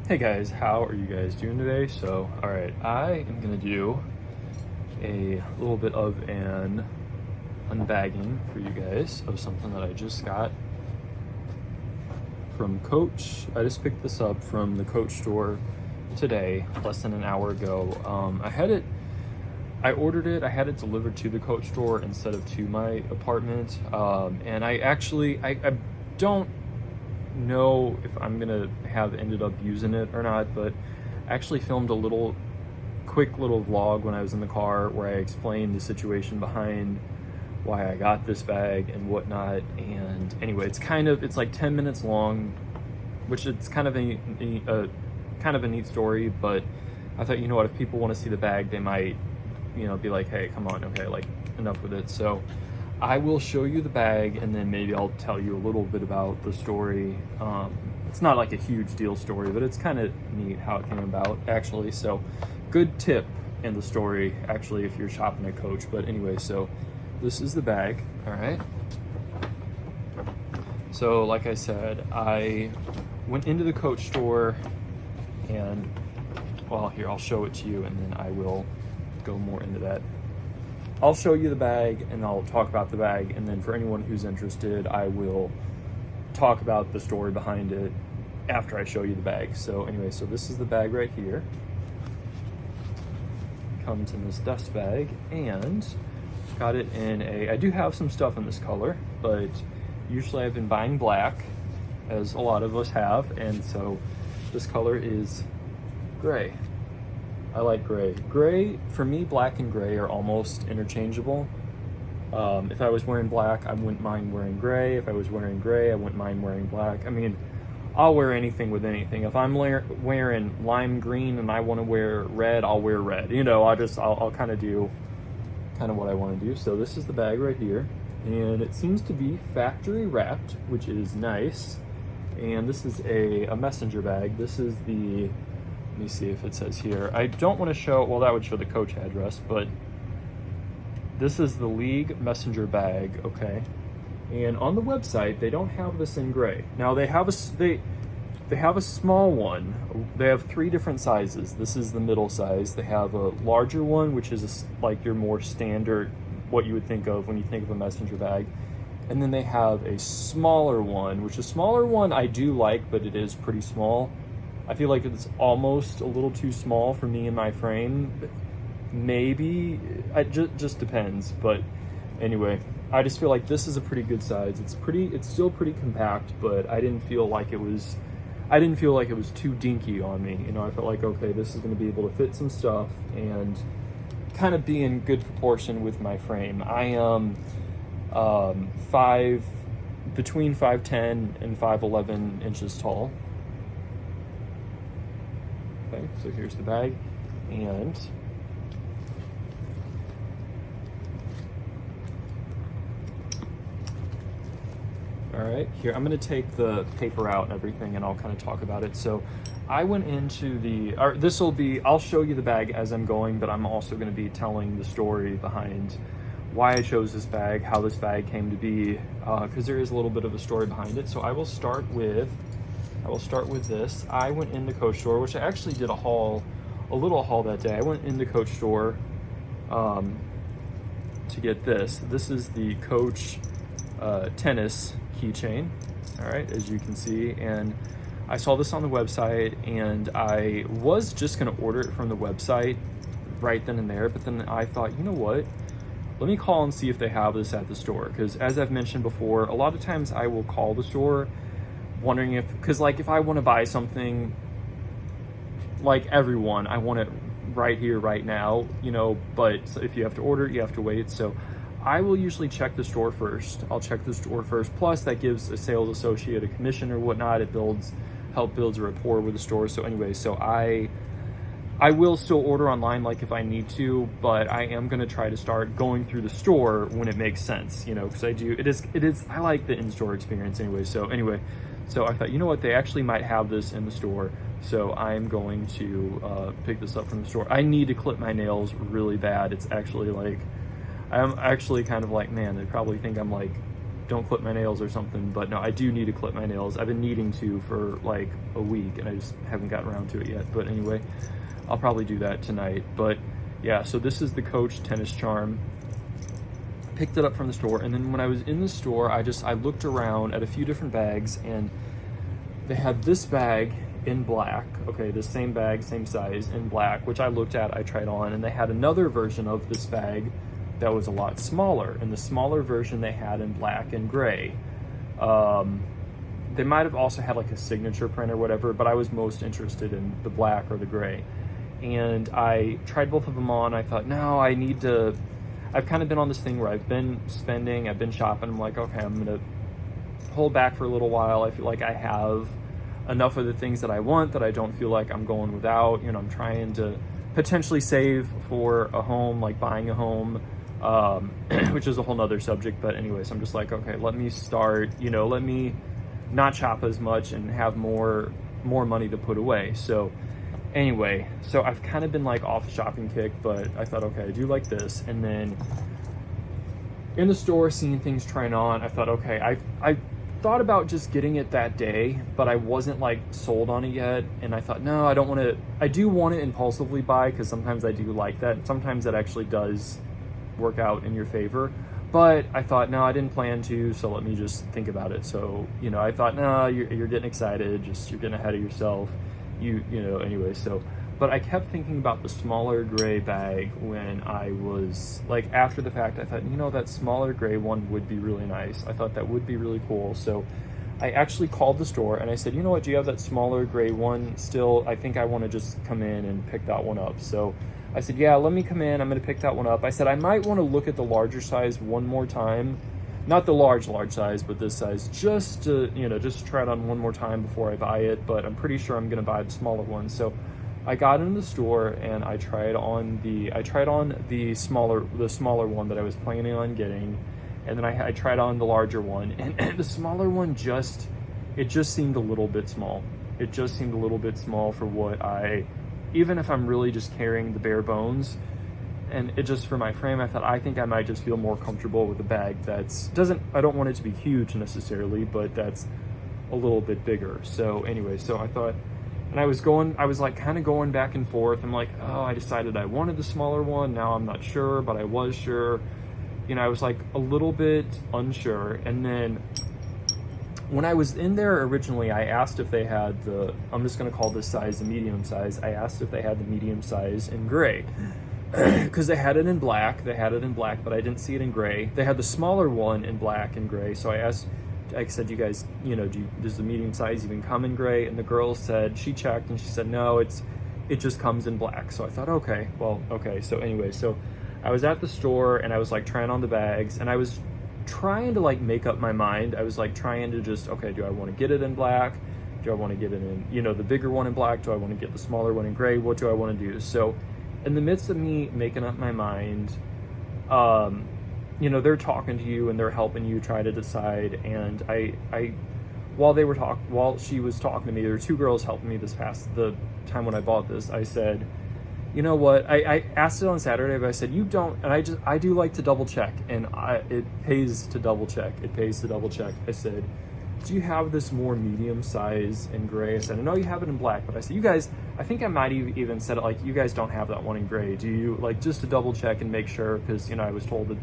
Hey guys, how are you guys doing today? So, alright, I am gonna do a little bit of an unbagging for you guys of something that I just got from Coach. I just picked this up from the Coach store today, less than an hour ago. I ordered it, I had it delivered to the Coach store instead of to my apartment. And I don't know if I'm gonna have ended up using it or not, but I actually filmed a quick little vlog when I was in the car where I explained the situation behind why I got this bag and whatnot. And anyway, it's like 10 minutes long, which it's kind of a neat story. But I thought, you know what, if people want to see the bag, they might, be like, hey, come on, okay, like enough with it. So I will show you the bag, and then maybe I'll tell you a little bit about the story. It's not like a huge deal story, but it's kind of neat how it came about, actually. So good tip in the story, actually, if you're shopping at Coach. But anyway, so this is the bag, all right? So like I said, I went into the Coach store and, well, here, I'll show it to you, and then I will go more into that. I'll show you the bag and I'll talk about the bag, and then for anyone who's interested, I will talk about the story behind it after I show you the bag. So anyway, so this is the bag right here. Comes in this dust bag, and got it in I do have some stuff in this color, but usually I've been buying black, as a lot of us have, and so this color is gray. I like gray. Gray, for me, black and gray are almost interchangeable. If I was wearing black, I wouldn't mind wearing gray. If I was wearing gray, I wouldn't mind wearing black. I mean, I'll wear anything with anything. If I'm wearing lime green and I want to wear red, I'll wear red. I'll kind of do what I want to do. So this is the bag right here, and it seems to be factory wrapped, which is nice. And this is a messenger bag. This is let me see if it says here. I don't want to show, well, that would show the Coach address, but this is the League messenger bag, okay? And on the website, they don't have this in gray. Now they have a small one. They have 3 different sizes. This is the middle size. They have a larger one, which is like your more standard, what you would think of when you think of a messenger bag. And then they have a smaller one, which a smaller one I do like, but it is pretty small. I feel like it's almost a little too small for me and my frame. Maybe, it just depends. But anyway, I just feel like this is a pretty good size. It's still pretty compact, but I didn't feel like it was too dinky on me. I felt like, okay, this is gonna be able to fit some stuff and kind of be in good proportion with my frame. I am between 5'10" and 5'11" inches tall. Okay, so here's the bag, and all right, here, I'm gonna take the paper out and everything, and I'll kind of talk about it. So I went into I'll show you the bag as I'm going, but I'm also gonna be telling the story behind why I chose this bag, how this bag came to be, because there is a little bit of a story behind it. So I will start with this. I went in the Coach store, which I actually did a little haul that day. I went in the Coach store to get this. This is the Coach tennis keychain, all right, as you can see. And I saw this on the website, and I was just gonna order it from the website right then and there, but then I thought, you know what? Let me call and see if they have this at the store, because as I've mentioned before, a lot of times I will call the store wondering because like if I want to buy something, like everyone, I want it right here, right now, but if you have to order it, you have to wait. So I will usually check the store first. I'll check the store first. Plus that gives a sales associate a commission or whatnot. It builds a rapport with the store. So anyway, so I will still order online, like if I need to, but I am going to try to start going through the store when it makes sense, because I like the in-store experience anyway. So I thought, you know what, they actually might have this in the store. So I'm going to pick this up from the store. I need to clip my nails really bad. It's actually like, I'm actually kind of like, man, they probably think I'm like don't clip my nails or something, but no, I do need to clip my nails. I've been needing to for like a week and I just haven't gotten around to it yet. But anyway, I'll probably do that tonight. But yeah, so this is the Coach tennis charm. Picked it up from the store, and then when I was in the store, I looked around at a few different bags, and they had this bag in black, okay, the same bag, same size, in black, which I looked at, I tried on, and they had another version of this bag that was a lot smaller, and the smaller version they had in black and gray. They might have also had like a signature print or whatever, but I was most interested in the black or the gray. And I tried both of them on. I thought, no, I've kind of been on this thing where I've been shopping. I'm like, okay, I'm gonna hold back for a little while. I feel like I have enough of the things that I want that I don't feel like I'm going without. You know, I'm trying to potentially save for a home, like buying a home, which is a whole nother subject. But anyways, I'm just like, okay, let me start, let me not shop as much and have more money to put away. So anyway, so I've kind of been like off the shopping kick, but I thought, okay, I do like this. And then in the store, seeing things trying on, I thought, okay, I thought about just getting it that day, but I wasn't like sold on it yet. And I thought, no, I don't want to, I do want to impulsively buy, because sometimes I do like that. Sometimes that actually does work out in your favor. But I thought, no, I didn't plan to, so let me just think about it. So, I thought, no, you're getting excited, you're getting ahead of yourself. Anyway, so, but I kept thinking about the smaller gray bag when I was, like, after the fact, I thought, that smaller gray one would be really nice. I thought that would be really cool. So I actually called the store and I said, you know what, do you have that smaller gray one still? I think I want to just come in and pick that one up. So I said, yeah, let me come in. I'm going to pick that one up. I said, I might want to look at the larger size one more time. Not the large size, but this size, just to try it on one more time before I buy it. But I'm pretty sure I'm going to buy the smaller one. So I got into the store and I tried on the smaller one that I was planning on getting. And then I tried on the larger one, and the smaller one just seemed a little bit small. It just seemed a little bit small for what even if I'm really just carrying the bare bones, and it just, for my frame, I think I might just feel more comfortable with a bag I don't want it to be huge necessarily, but that's a little bit bigger. So anyway, so I thought, and I was like kind of going back and forth. I'm like, oh, I decided I wanted the smaller one. Now I'm not sure, but I was sure. I was like a little bit unsure. And then when I was in there originally, I asked if they had I'm just going to call this size the medium size. I asked if they had the medium size in gray, because they had it in black. But I didn't see it in gray. They had the smaller one in black and gray. So I said, you guys, does the medium size even come in gray? And the girl said, she checked and she said, no, it just comes in black. So I thought, okay. So anyway, so I was at the store and I was like trying on the bags, and I was trying to like make up my mind. I was like trying to just, okay, do I want to get it in black? Do I want to get it in, the bigger one in black? Do I want to get the smaller one in gray? What do I want to do? So in the midst of me making up my mind, they're talking to you and they're helping you try to decide. And while she was talking to me, there were two girls helping me the time when I bought this. I said, you know what? I asked it on Saturday, but I said, you don't, and I do like to double check, and it pays to double check. I said, do you have this more medium size in gray? I said, I know you have it in black, but I said, you guys, I think I might even said it like, you guys don't have that one in gray. Do you, like, just to double check and make sure? Because, I was told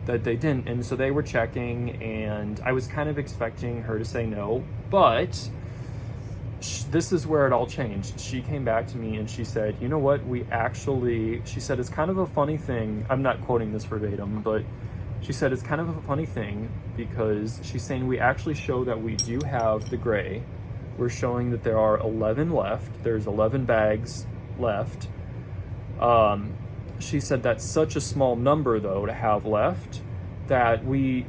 that they didn't. And so they were checking, and I was kind of expecting her to say no, but this is where it all changed. She came back to me and she said, you know what, she said, it's kind of a funny thing. I'm not quoting this verbatim, but she said it's kind of a funny thing, because she's saying we actually show that we do have the gray. We're showing that there are 11 left. There's 11 bags left. She said that's such a small number though to have left that we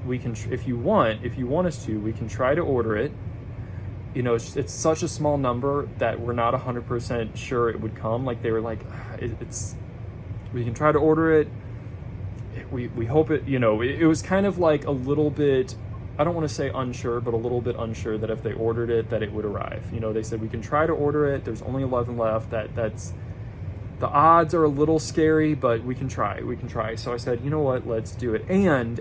can, if you want us to, we can try to order it. It's such a small number that we're not 100% sure it would come. Like, they were like, we can try to order it. We hope it, it was kind of like a little bit, I don't want to say unsure, but a little bit unsure that if they ordered it, that it would arrive. They said, we can try to order it. There's only 11 left. That's, the odds are a little scary, but we can try. So I said, you know what, let's do it. And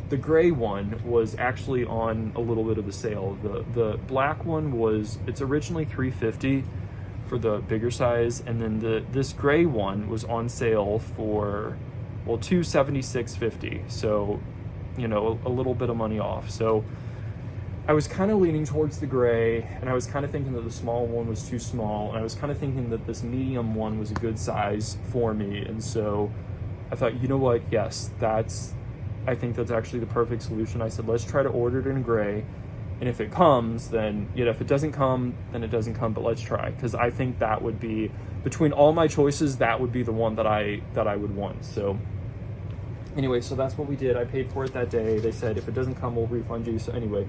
the gray one was actually on a little bit of a sale. The black one it's originally $350 for the bigger size, and then this gray one was on sale for, well, $276.50. So, you know, a little bit of money off. So I was kind of leaning towards the gray, and I was kind of thinking that the small one was too small, and I was kind of thinking that this medium one was a good size for me. And so I thought, you know what, yes, I think that's actually the perfect solution. I said, let's try to order it in gray, and if it comes, then, you know, if it doesn't come, then it doesn't come, but let's try, because I think that would be, between all my choices, that would be the one that I would want. So anyway, so that's what we did. I paid for it that day. They said, if it doesn't come, we'll refund you. So anyway,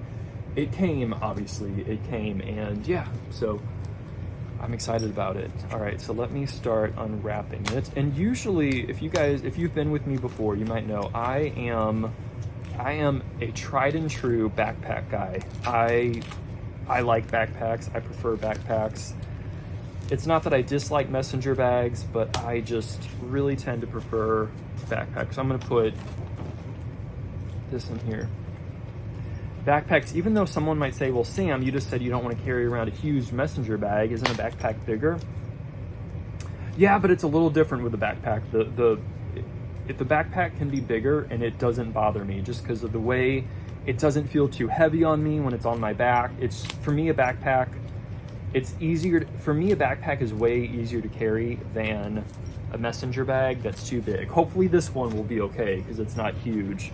it came, obviously, it came, and yeah, so I'm excited about it. All right, so let me start unwrapping it. And usually, if you've been with me before, you might know I am a tried and true backpack guy. I like backpacks. I prefer backpacks. It's not that I dislike messenger bags, but I just really tend to prefer backpacks. I'm gonna put this in here. Backpacks, even though someone might say, well, Sam, you just said you don't want to carry around a huge messenger bag. Isn't a backpack bigger? Yeah, but it's a little different with a backpack. If the backpack can be bigger, and it doesn't bother me just because of the way it doesn't feel too heavy on me when it's on my back. For me, a backpack is way easier to carry than a messenger bag that's too big. Hopefully this one will be okay because it's not huge.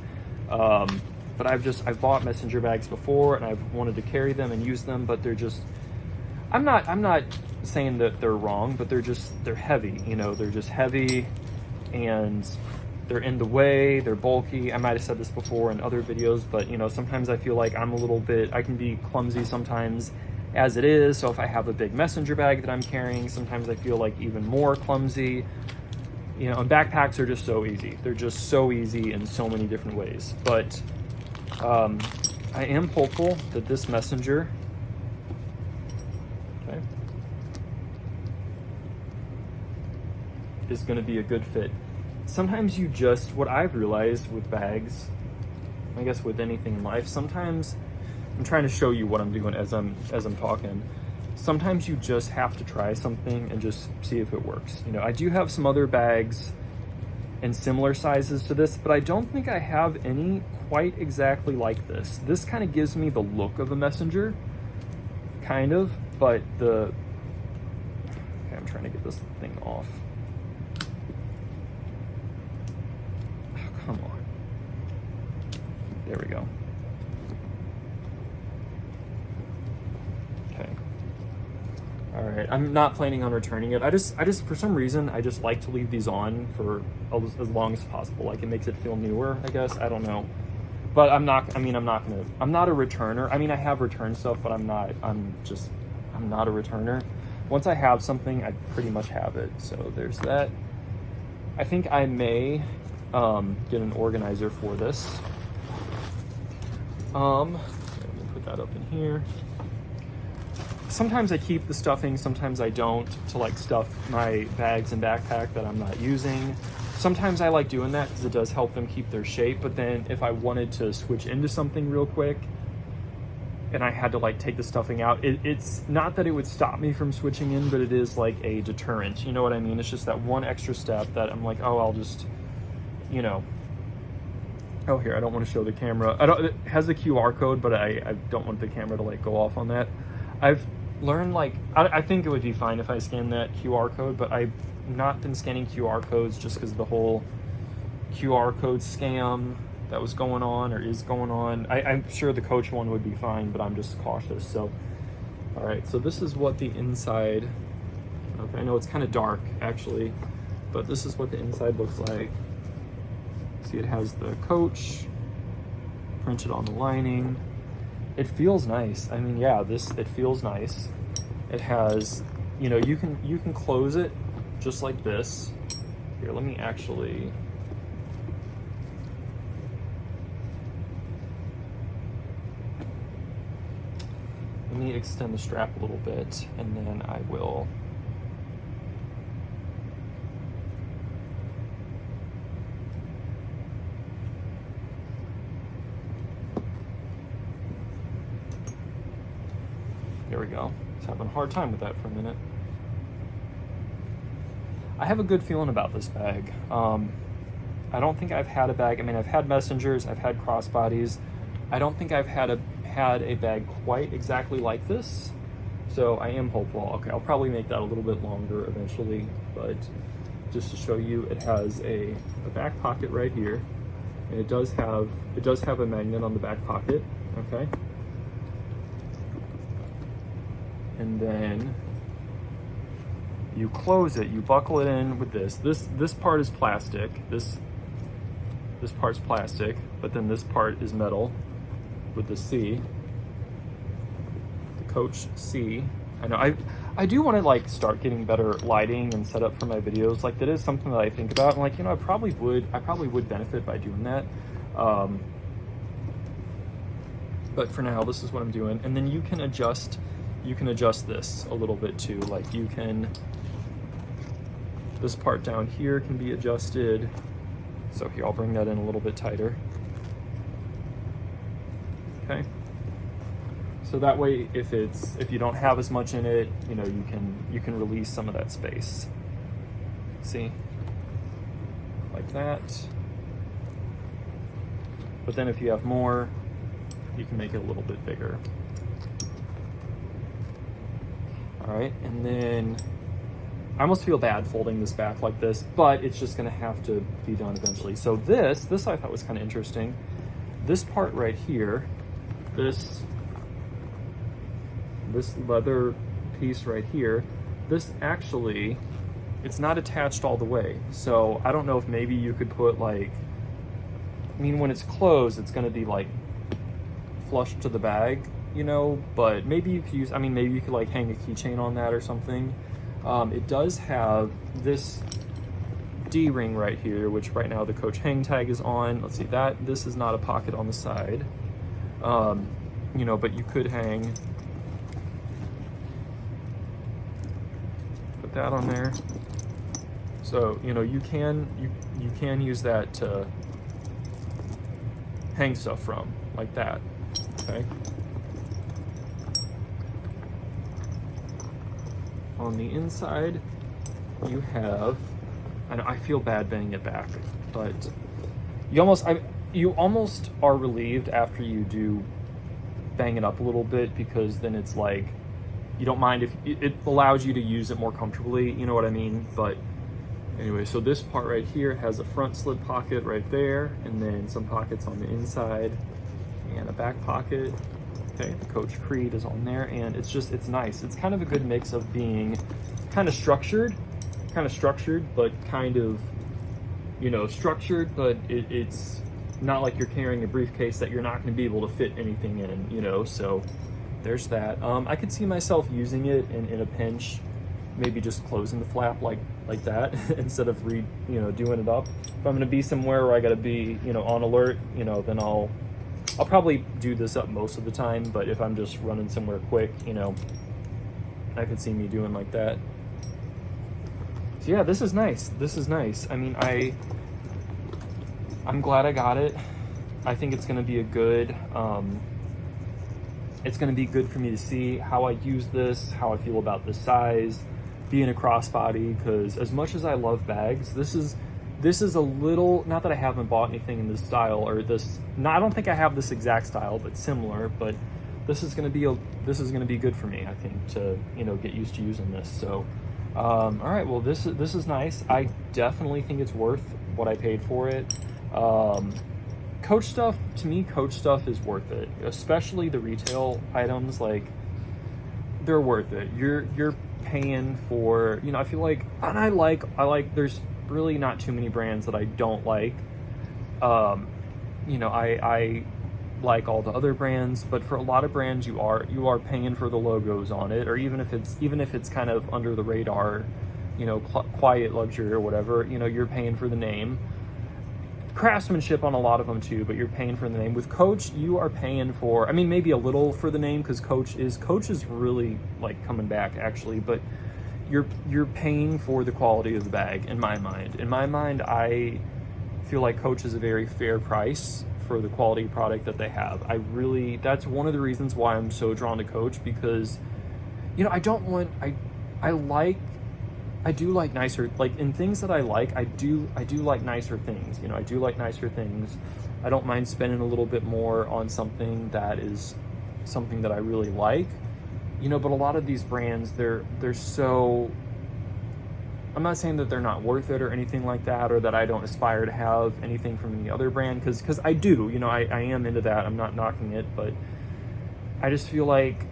But I've bought messenger bags before, and I've wanted to carry them and use them, but they're just, I'm not saying that they're wrong, but they're heavy, you know, they're just heavy, and they're in the way, they're bulky. I might have said this before in other videos, but you know, sometimes I feel like I can be clumsy sometimes as it is. So if I have a big messenger bag that I'm carrying, sometimes I feel like even more clumsy. You know, and backpacks are just so easy. They're just so easy in so many different ways. But I am hopeful that this messenger, okay, is going to be a good fit. Sometimes what I've realized with bags, I guess with anything in life, sometimes I'm trying to show you what I'm doing as I'm talking. Sometimes you just have to try something and just see if it works. You know, I do have some other bags in similar sizes to this, but I don't think I have any quite exactly like this. This kind of gives me the look of a messenger, kind of, but okay, I'm trying to get this thing off. Oh, come on. There we go. Okay. All right, I'm not planning on returning it. I just for some reason, I just like to leave these on for as long as possible. Like, it makes it feel newer, I guess. I don't know. But I'm not a returner. I mean, I have returned stuff, but I'm not a returner. Once I have something, I pretty much have it. So there's that. I think I may get an organizer for this. Let me put that up in here. Sometimes I keep the stuffing, sometimes I don't, to like stuff my bags and backpack that I'm not using. Sometimes I like doing that because it does help them keep their shape, but then if I wanted to switch into something real quick and I had to like take the stuffing out, it's not that it would stop me from switching in, but it is like a deterrent. You know what I mean? It's just that one extra step that I'm like, oh, I'll just, you know. Oh, here, I don't want to show the camera. It has the QR code, but I don't want the camera to like go off on that. I've learned, like, I think it would be fine if I scan that QR code, but I've not been scanning QR codes just because of the whole QR code scam that was going on or is going on. I'm sure the Coach one would be fine, but I'm just cautious. So, all right, so this is what the inside, okay, I know it's kind of dark actually, but this is what the inside looks like. See, it has the Coach printed on the lining. It feels nice. I mean, yeah, it feels nice. It has, you know, you can close it just like this. Here, let me extend the strap a little bit, and then I will. There we go. I was having a hard time with that for a minute. I have a good feeling about this bag. I don't think I've had a bag. I mean, I've had messengers, I've had crossbodies. I don't think I've had a bag quite exactly like this. So I am hopeful. Okay, I'll probably make that a little bit longer eventually, but just to show you, it has a back pocket right here, and it does have a magnet on the back pocket. Okay, and then you close it, you buckle it in with this. This part is plastic. This part's plastic, but then this part is metal with the C, the Coach C. I know I do want to like start getting better lighting and setup for my videos. Like that is something that I think about. And like, you know, I probably would benefit by doing that. But for now, this is what I'm doing. And then you can adjust this a little bit too. Like this part down here can be adjusted. So here, I'll bring that in a little bit tighter. Okay. So that way, if you don't have as much in it, you know, you can release some of that space. See? Like that. But then if you have more, you can make it a little bit bigger. All right, and then I almost feel bad folding this back like this, but it's just gonna have to be done eventually. So this I thought was kind of interesting. This part right here, this leather piece right here, this actually, it's not attached all the way. So I don't know if maybe you could put like, I mean, when it's closed, it's gonna be like flush to the bag, you know, but maybe you could use, I mean, maybe you could like hang a keychain on that or something. It does have this D-ring right here, which right now the Coach hang tag is on. Let's see, this is not a pocket on the side, you know, but you could hang, put that on there. So, you know, you can use that to hang stuff from, like that, okay? On the inside, you have, and I feel bad bending it back, but you almost are relieved after you do bang it up a little bit, because then it's like, you don't mind if it allows you to use it more comfortably, you know what I mean? But anyway, so this part right here has a front slip pocket right there, and then some pockets on the inside, and a back pocket. Okay, the Coach Creed is on there, and it's nice. It's kind of a good mix of being kind of structured, but kind of, you know, structured, but it's not like you're carrying a briefcase that you're not going to be able to fit anything in, you know, so there's that. I could see myself using it in a pinch, maybe just closing the flap like that instead of doing it up. If I'm going to be somewhere where I got to be, you know, on alert, you know, then I'll probably do this up most of the time, but if I'm just running somewhere quick, you know, I could see me doing like that. So yeah, this is nice. This is nice. I mean, I'm glad I got it. I think it's going to be it's going to be good for me to see how I use this, how I feel about the size, being a crossbody, because as much as I love bags, this is a little, not that I haven't bought anything in this style or this, no, I don't think I have this exact style, but similar, but this is going to be good for me, I think, to, you know, get used to using this. So, all right, well, this is nice. I definitely think it's worth what I paid for it. Coach stuff, to me, Coach stuff is worth it, especially the retail items. Like, they're worth it. You're paying for, you know, I feel like, and I like, there's really not too many brands that I don't like. You know, I like all the other brands, but for a lot of brands, you are paying for the logos on it, or even if it's kind of under the radar, you know, quiet luxury or whatever, you know, you're paying for the name. Craftsmanship on a lot of them too, but you're paying for the name. With Coach, you are paying for, I mean, maybe a little for the name, because Coach is really like coming back actually, but you're paying for the quality of the bag. In my mind, I feel like Coach is a very fair price for the quality product that they have. That's one of the reasons why I'm so drawn to Coach, because you know, I don't want, I do like nicer, like in things that I like, I do like nicer things. You know, I do like nicer things. I don't mind spending a little bit more on something that is something that I really like, you know, but a lot of these brands, they're so, I'm not saying that they're not worth it or anything like that, or that I don't aspire to have anything from any other brand, because I do, you know, I am into that. I'm not knocking it, but I just feel like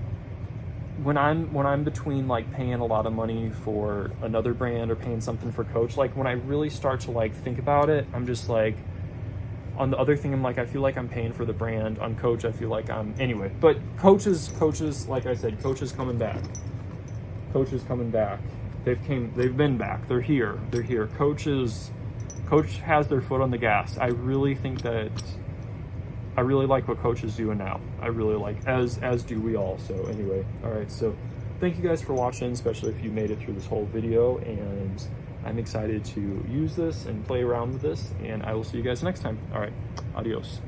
when I'm between like paying a lot of money for another brand or paying something for Coach, like when I really start to like think about it, I'm just like, on the other thing, I'm like, I feel like I'm paying for the brand. On Coach, I feel like I'm, anyway. But Coach is, like I said, Coach is coming back. Coach is coming back. They've been back. They're here. Coach has their foot on the gas. I really think that, I really like what Coach is doing now. I really like, as do we all. So anyway, all right. So thank you guys for watching, especially if you made it through this whole video, and I'm excited to use this and play around with this, and I will see you guys next time. All right, adios.